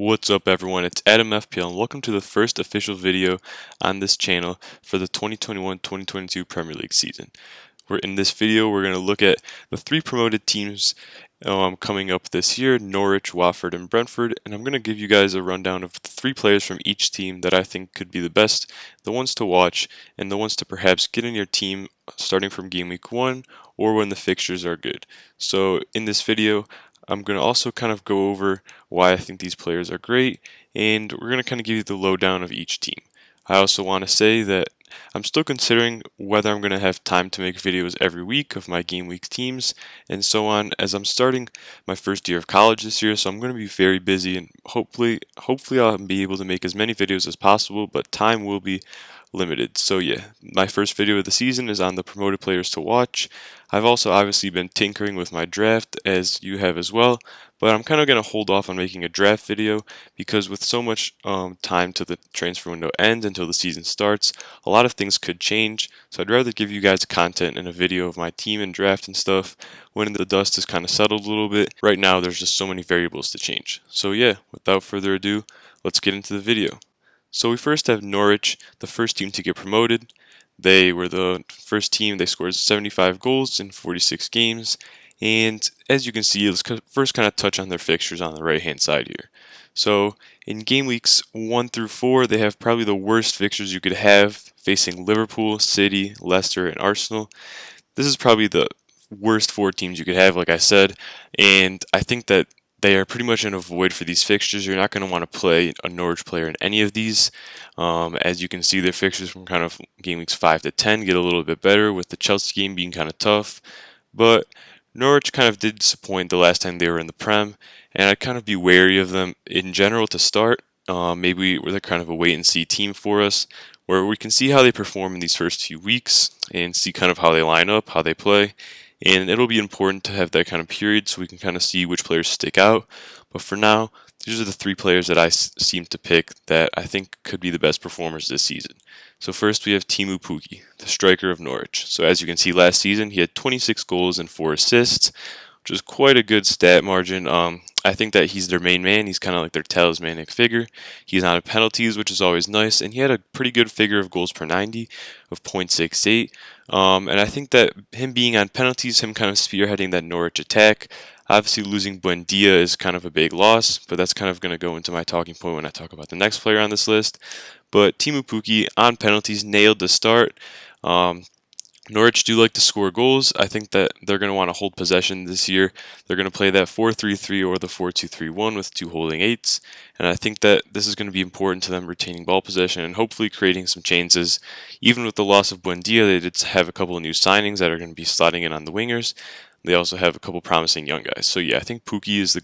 What's up everyone, it's Adam FPL and welcome to the first official video on this channel for the 2021-2022 Premier League season. In this video we're going to look at the three promoted teams coming up this year, Norwich, Watford, and Brentford, and I'm going to give you guys a rundown of the three players from each team that I think could be the best, the ones to watch, and the ones to perhaps get in your team starting from game week 1 or when the fixtures are good. So in this video I'm going to also kind of go over why I think these players are great, and we're going to kind of give you the lowdown of each team. I also want to say that I'm still considering whether I'm going to have time to make videos every week of my game week teams and so on, as I'm starting my first year of college this year, so I'm going to be very busy, and hopefully I'll be able to make as many videos as possible, but time will be limited. So yeah, my first video of the season is on the promoted players to watch. I've also obviously been tinkering with my draft, as you have as well, but I'm kind of going to hold off on making a draft video because with so much time to the transfer window ends until the season starts, a lot of things could change. So I'd rather give you guys content in a video of my team and draft and stuff when the dust is kind of settled a little bit. Right now there's just so many variables to change. So yeah, without further ado, let's get into the video. So we first have Norwich, the first team to get promoted. They were the first team. They scored 75 goals in 46 games. And as you can see, let's first kind of touch on their fixtures on the right-hand side here. So in game weeks 1 through 4, they have probably the worst fixtures you could have, facing Liverpool, City, Leicester, and Arsenal. This is probably the worst 4 teams you could have, like I said. And I think that they are pretty much in a void for these fixtures. You're not going to want to play a Norwich player in any of these. As you can see, their fixtures from kind of game weeks 5 to 10 get a little bit better, with the Chelsea game being kind of tough. But Norwich kind of did disappoint the last time they were in the Prem, and I'd kind of be wary of them in general to start. Maybe they're kind of a wait-and-see team for us, where we can see how they perform in these first few weeks and see kind of how they line up, how they play. And it'll be important to have that kind of period so we can kind of see which players stick out. But for now, these are the 3 players that I seem to pick that I think could be the best performers this season. So first we have Teemu Pukki, the striker of Norwich. So as you can see, last season he had 26 goals and 4 assists, which is quite a good stat margin. I think that he's their main man. He's kind of like their talismanic figure. He's on penalties, which is always nice, and he had a pretty good figure of goals per 90 of 0.68. And I think that him being on penalties, him kind of spearheading that Norwich attack. Obviously, losing Buendia is kind of a big loss, but that's kind of going to go into my talking point when I talk about the next player on this list. But Teemu Pukki on penalties nailed the start. Norwich do like to score goals. I think that they're going to want to hold possession this year. They're going to play that 4-3-3 or the 4-2-3-1 with 2 holding 8s. And I think that this is going to be important to them retaining ball possession and hopefully creating some chances. Even with the loss of Buendia, they did have a couple of new signings that are going to be slotting in on the wingers. They also have a couple promising young guys. So yeah, I think Pukki is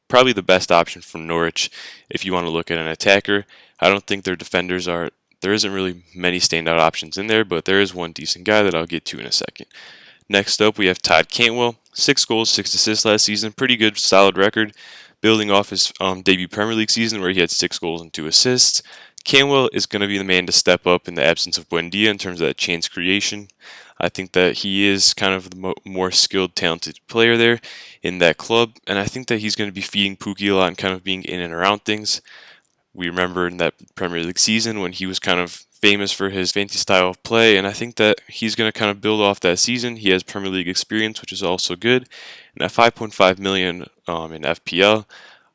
probably the best option for Norwich if you want to look at an attacker. I don't think their defenders are... There isn't really many standout options in there, but there is one decent guy that I'll get to in a second. Next up, we have Todd Cantwell. 6 goals, 6 assists last season. Pretty good, solid record. Building off his debut Premier League season where he had 6 goals and 2 assists. Cantwell is going to be the man to step up in the absence of Buendia in terms of that chance creation. I think that he is kind of the more skilled, talented player there in that club, and I think that he's going to be feeding Pukki a lot and kind of being in and around things. We remember in that Premier League season when he was kind of famous for his fancy style of play, and I think that he's going to kind of build off that season. He has Premier League experience, which is also good, and at 5.5 million in FPL,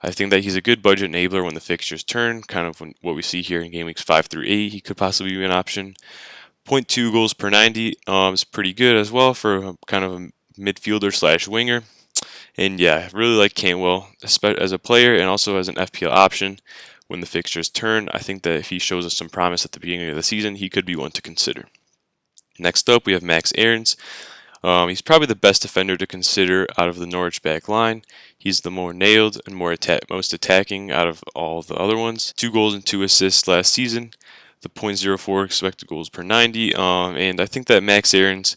I think that he's a good budget enabler when the fixtures turn, kind of what we see here in game weeks 5 through 8. He could possibly be an option. 0.2 goals per 90 is pretty good as well for kind of a midfielder slash winger. And yeah, I really like Cantwell as a player and also as an FPL option. When the fixtures turn, I think that if he shows us some promise at the beginning of the season, he could be one to consider. Next up, we have Max Aarons. He's probably the best defender to consider out of the Norwich back line. He's the more nailed and most attacking out of all the other ones. 2 goals and 2 assists last season. The 0.04 expected goals per 90. And I think that Max Aarons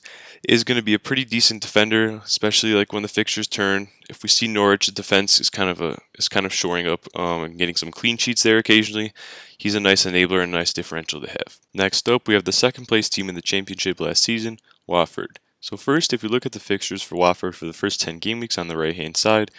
is going to be a pretty decent defender, especially like when the fixtures turn. If we see Norwich, the defense is kind of shoring up and getting some clean sheets there occasionally. He's a nice enabler and a nice differential to have. Next up, we have the second place team in the championship last season, Watford. So first, if we look at the fixtures for Watford for the first 10 game weeks on the right hand side,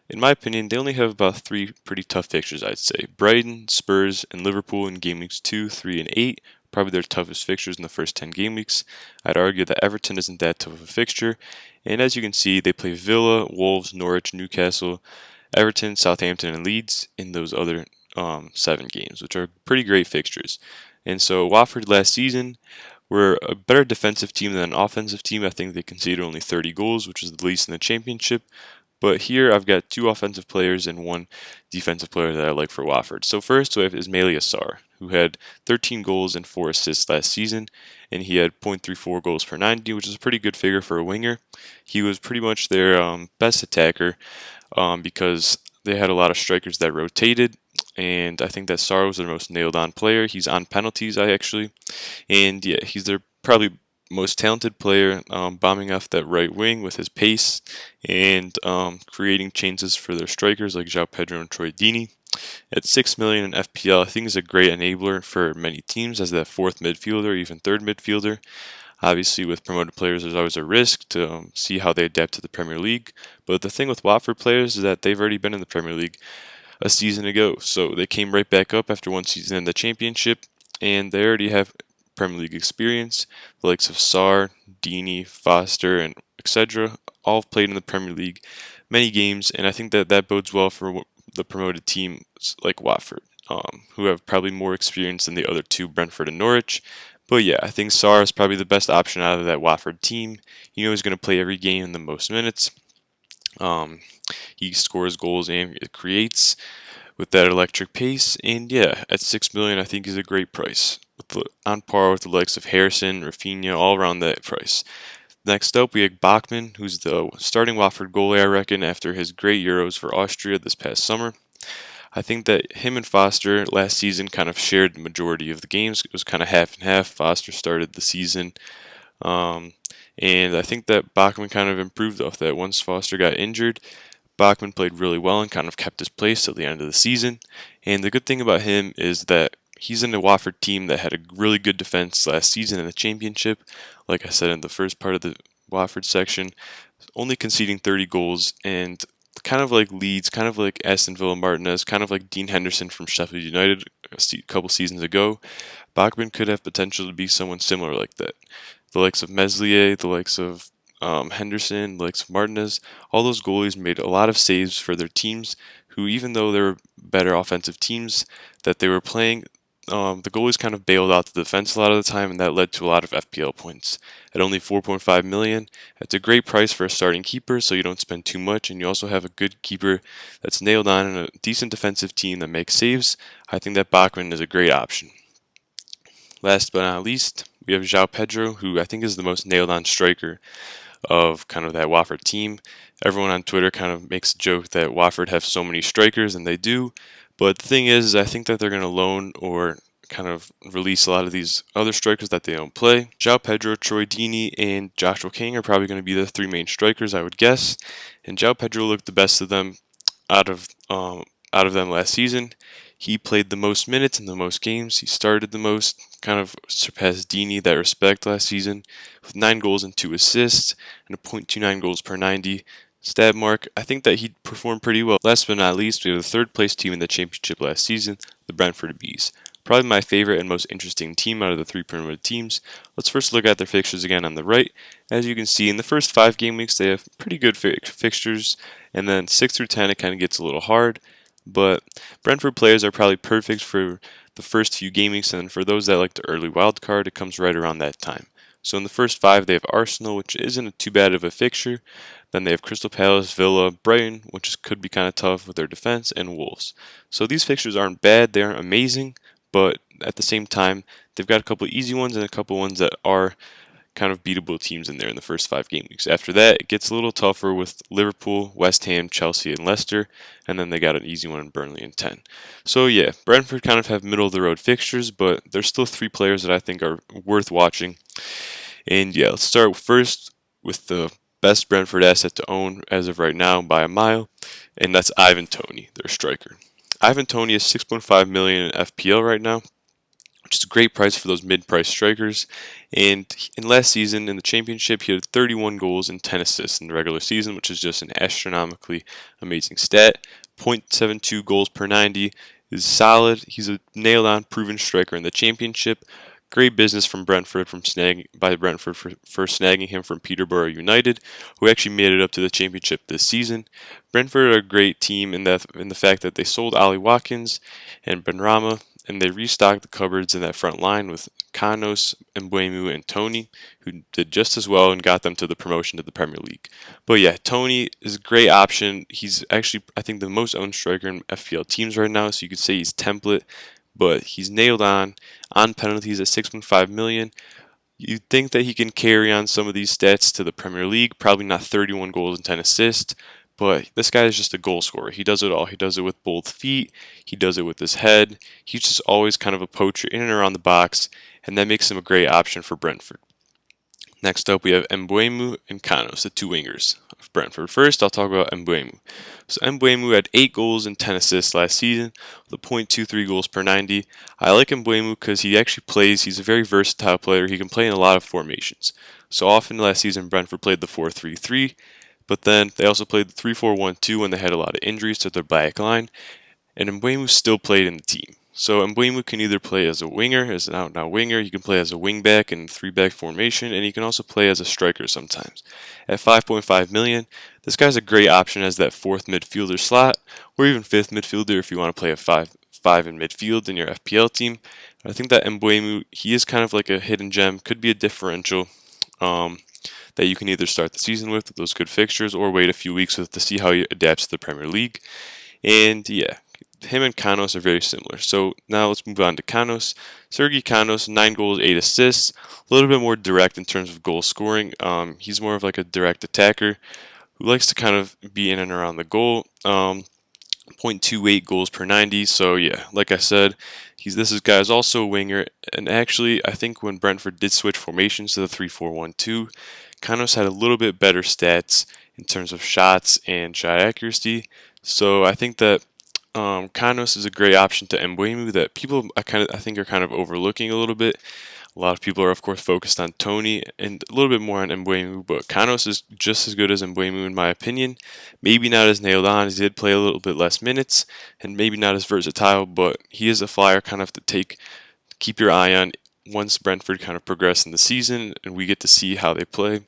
in my opinion, they only have about 3 pretty tough fixtures, I'd say. Brighton, Spurs, and Liverpool in game weeks 2, 3, and 8, probably their toughest fixtures in the first 10 game weeks. I'd argue that Everton isn't that tough of a fixture, and as you can see, they play Villa, Wolves, Norwich, Newcastle, Everton, Southampton, and Leeds in those other 7 games, which are pretty great fixtures. And so Watford last season were a better defensive team than an offensive team. I think they conceded only 30 goals, which is the least in the championship. But here I've got 2 offensive players and 1 defensive player that I like for Watford. So first we have Ismaila Sarr, who had 13 goals and 4 assists last season, and he had 0.34 goals per 90, which is a pretty good figure for a winger. He was pretty much their best attacker because they had a lot of strikers that rotated, and I think that Sarr was their most nailed-on player. He's on penalties, and yeah, he's their probably most talented player, bombing off that right wing with his pace and creating chances for their strikers like João Pedro and Troy Deeney. At 6 million in FPL, I think is a great enabler for many teams as that 4th midfielder, even 3rd midfielder. Obviously, with promoted players, there's always a risk to see how they adapt to the Premier League. But the thing with Watford players is that they've already been in the Premier League a season ago, so they came right back up after 1 season in the Championship, and they already have Premier League experience. The likes of Sarr, Deeney, Foster, and etc. all have played in the Premier League many games, and I think that that bodes well for the promoted teams like Watford, who have probably more experience than the other 2, Brentford and Norwich. But yeah, I think Sarr is probably the best option out of that Watford team. You know he's going to play every game in the most minutes. He scores goals and creates with that electric pace, and yeah, at 6 million, I think is a great price, on par with the likes of Harrison, Rafinha, all around that price. Next up, we have Bachmann, who's the starting Watford goalie, I reckon, after his great Euros for Austria this past summer. I think that him and Foster last season kind of shared the majority of the games. It was kind of half and half. Foster started the season. And I think that Bachmann kind of improved off that. Once Foster got injured, Bachmann played really well and kind of kept his place till the end of the season. And the good thing about him is that he's in a Watford team that had a really good defense last season in the Championship. Like I said in the first part of the Watford section, only conceding 30 goals, and kind of like Leeds, kind of like Aston Villa Martinez, kind of like Dean Henderson from Sheffield United a couple seasons ago. Bachmann could have potential to be someone similar like that. The likes of Meslier, the likes of Henderson, the likes of Martinez, all those goalies made a lot of saves for their teams, who even though they were better offensive teams that they were playing, the goalies kind of bailed out the defense a lot of the time, and that led to a lot of FPL points. At only 4.5 million, that's a great price for a starting keeper, so you don't spend too much, and you also have a good keeper that's nailed on and a decent defensive team that makes saves. I think that Bachmann is a great option. Last but not least, we have João Pedro, who I think is the most nailed on striker of kind of that Watford team. Everyone on Twitter kind of makes a joke that Watford have so many strikers, and they do. But the thing is, I think that they're going to loan or kind of release a lot of these other strikers that they don't play. João Pedro, Troy Deeney, and Joshua King are probably going to be the 3 main strikers, I would guess. And João Pedro looked the best of them out of them last season. He played the most minutes in the most games. He started the most, kind of surpassed Deeney that respect last season with 9 goals and 2 assists and a .29 goals per 90 stat mark. I think that he performed pretty well. Last but not least, we have the 3rd place team in the Championship last season, the Brentford Bees. Probably my favorite and most interesting team out of the 3 promoted teams. Let's first look at their fixtures again on the right. As you can see, in the first 5 game weeks, they have pretty good fixtures, and then 6 through 10, it kind of gets a little hard. But Brentford players are probably perfect for the first few game weeks, and for those that like the early wild card, it comes right around that time. So in the first 5, they have Arsenal, which isn't too bad of a fixture. Then they have Crystal Palace, Villa, Brighton, which could be kind of tough with their defense, and Wolves. So these fixtures aren't bad, they aren't amazing, but at the same time, they've got a couple easy ones and a couple ones that are kind of beatable teams in there in the first 5 game weeks. After that, it gets a little tougher with Liverpool, West Ham, Chelsea, and Leicester, and then they got an easy one in Burnley in 10. So yeah, Brentford kind of have middle of the road fixtures, but there's still 3 players that I think are worth watching. And yeah, let's start first with the best Brentford asset to own as of right now by a mile, and that's Ivan Toney, their striker. Ivan Toney is 6.5 million in FPL right now, which which is a great price for those mid-price strikers. And in last season in the championship, he had 31 goals and 10 assists in the regular season, which is just an astronomically amazing stat. 0.72 goals per 90 is solid. He's a nailed-on proven striker in the championship. Great business from Brentford for snagging him from Peterborough United, who actually made it up to the championship this season. Brentford are a great team in the fact that they sold Ollie Watkins and Benrahma, and they restocked the cupboards in that front line with Kanos, Mbeumo, and Tony, who did just as well and got them to the promotion to the Premier League. But yeah, Tony is a great option. He's actually, I think, the most owned striker in FPL teams right now, so you could say he's template, but he's nailed on penalties at 6.5 million. You'd think that he can carry on some of these stats to the Premier League, probably not 31 goals and 10 assists, but this guy is just a goal scorer. He does it all. He does it with both feet. He does it with his head. He's just always kind of a poacher in and around the box, and that makes him a great option for Brentford. Next up, we have Mbeumo and Kanos, the two wingers of Brentford. First, I'll talk about Mbeumo. So Mbeumo had 8 goals and 10 assists last season, with a 0.23 goals per 90. I like Mbeumo because he actually plays. He's a very versatile player. He can play in a lot of formations. So often last season, Brentford played the 4-3-3, but then they also played the 3-4-1-2 when they had a lot of injuries to their back line, and Mbeumo still played in the team. So Mbeumo can either play as a winger, as an out-and-out winger, he can play as a wing-back in 3-back formation, and he can also play as a striker sometimes. At 5.5 million, this guy's a great option as that 4th midfielder slot, or even 5th midfielder if you want to play a 5 in midfield in your FPL team. I think that Mbeumo, he is kind of like a hidden gem, could be a differential that you can either start the season with those good fixtures or wait a few weeks with to see how he adapts to the Premier League. And yeah, him and Kanos are very similar. So now let's move on to Kanos. Sergi Kanos, 9 goals, 8 assists. A little bit more direct in terms of goal scoring. He's more of like a direct attacker who likes to kind of be in and around the goal. 0.28 goals per 90. So yeah, like I said, this guy is also a winger. And actually, I think when Brentford did switch formations to the 3-4-1-2, Kanos had a little bit better stats in terms of shots and shot accuracy. So I think that Kanos is a great option to Mbeumo that people I think are kind of overlooking a little bit. A lot of people are of course focused on Tony and a little bit more on Mbeumo, but Kanos is just as good as Mbeumo in my opinion. Maybe not as nailed on, he did play a little bit less minutes, and maybe not as versatile, but he is a flyer kind of to keep your eye on once Brentford kind of progress in the season and we get to see how they play,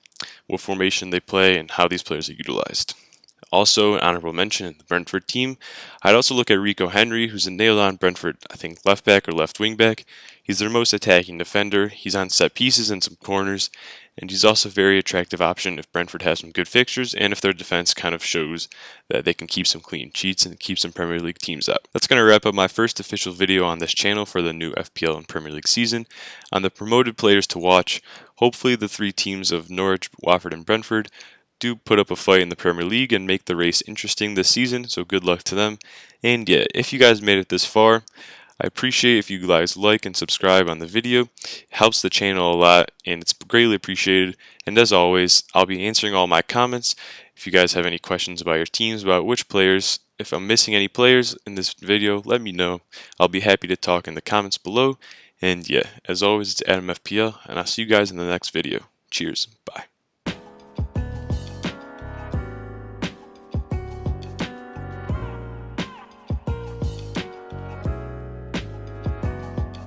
what formation they play, and how these players are utilized. Also, an honorable mention in the Brentford team, I'd also look at Rico Henry, who's a nailed-on Brentford, I think, left back or left wing back. He's their most attacking defender. He's on set pieces and some corners, and he's also a very attractive option if Brentford has some good fixtures and if their defense kind of shows that they can keep some clean sheets and keep some Premier League teams out. That's going to wrap up my first official video on this channel for the new FPL and Premier League season on the promoted players to watch. Hopefully the 3 teams of Norwich, Watford, and Brentford do put up a fight in the Premier League and make the race interesting this season, so good luck to them. And yeah, if you guys made it this far, I appreciate if you guys like and subscribe on the video. It helps the channel a lot and it's greatly appreciated. And as always, I'll be answering all my comments. If you guys have any questions about your teams, about which players, if I'm missing any players in this video, let me know. I'll be happy to talk in the comments below. And yeah, as always, it's Adam FPL, and I'll see you guys in the next video. Cheers. Bye.